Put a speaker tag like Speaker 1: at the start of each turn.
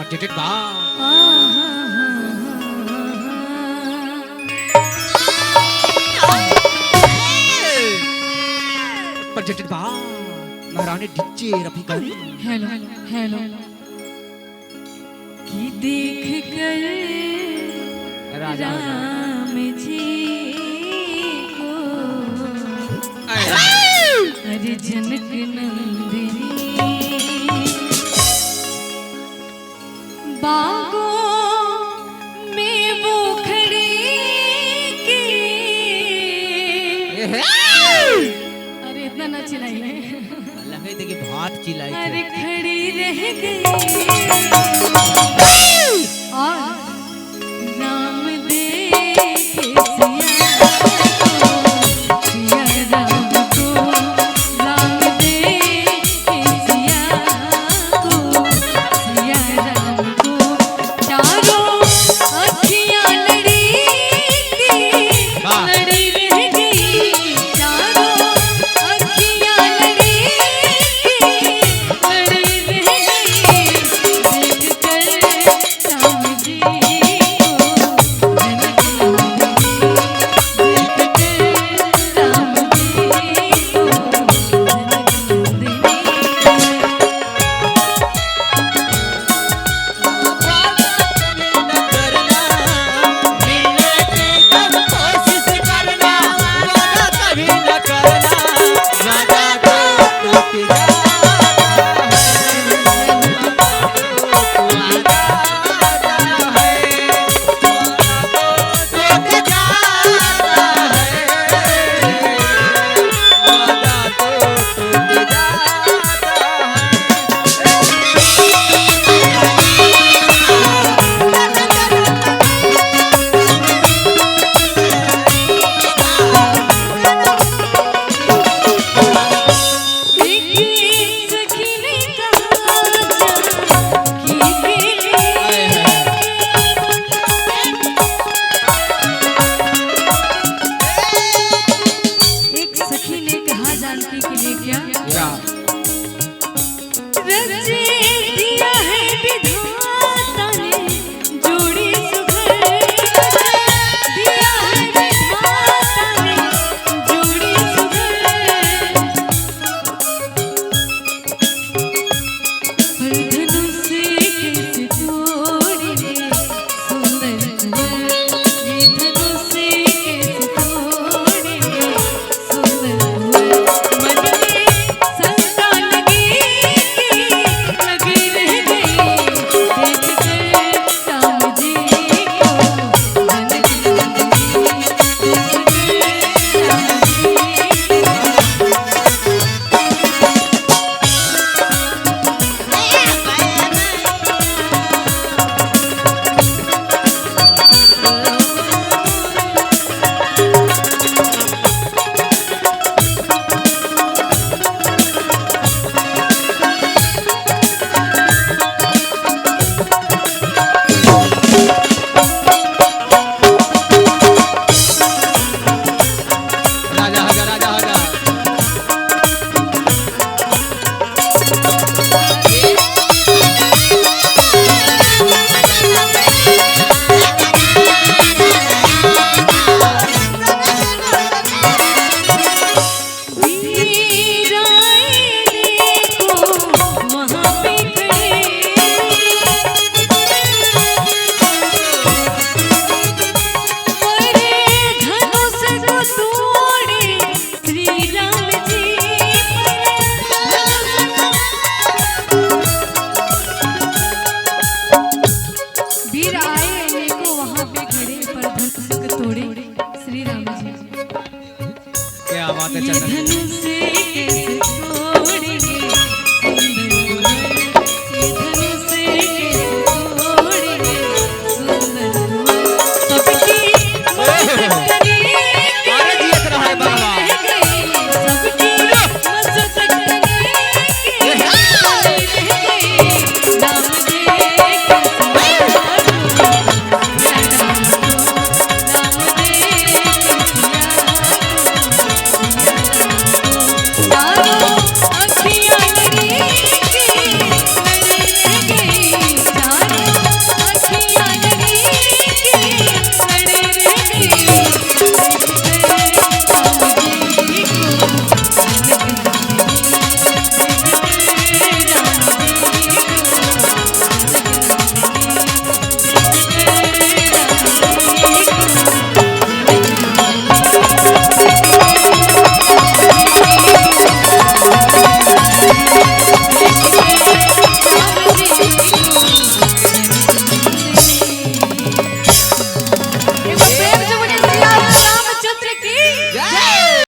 Speaker 1: presented by महारानी DJ रफीकन।
Speaker 2: Hello hello कि देख कर राम जी को अरे जनक नंदिनी बागों में वो खड़ी की। अरे इतना ना चिल्लाइए,
Speaker 1: लगे थे कि बहुत चिल्लाई।
Speaker 2: अरे खड़ी रह गई और राम देखे सिया राम को, राम देखे सिया राम को, चारों अखियां लड़ी की लड़ी रह गई, चारों अखियां लड़ी की लड़ी रह गई। देख कर राम जी को जनक नंदिनी, देख कर राम जी को जनक नंदिनी। एक सखी ने कहा जानकी के लिए क्या रचे दिया है विधाता ने जोड़ी सुघर, दिया है विधाता ने जोड़ी सुघर, पर धनुष कैसे तोड़ेंगे सुंदर कुंवर, ये धनुष कैसे तोड़ेंगे सुंदर कुंवर। मन में शंका लगी रह गई, देख कर राम जी को जनक नंदिनी, देख कर राम जी
Speaker 1: राजा होगा, राजा होगा। वीर आए अनेकों वहां पे खड़े पर धनुष तोड़े श्री राम जी। क्या बात है
Speaker 2: ये
Speaker 1: चंदन।
Speaker 2: धनुष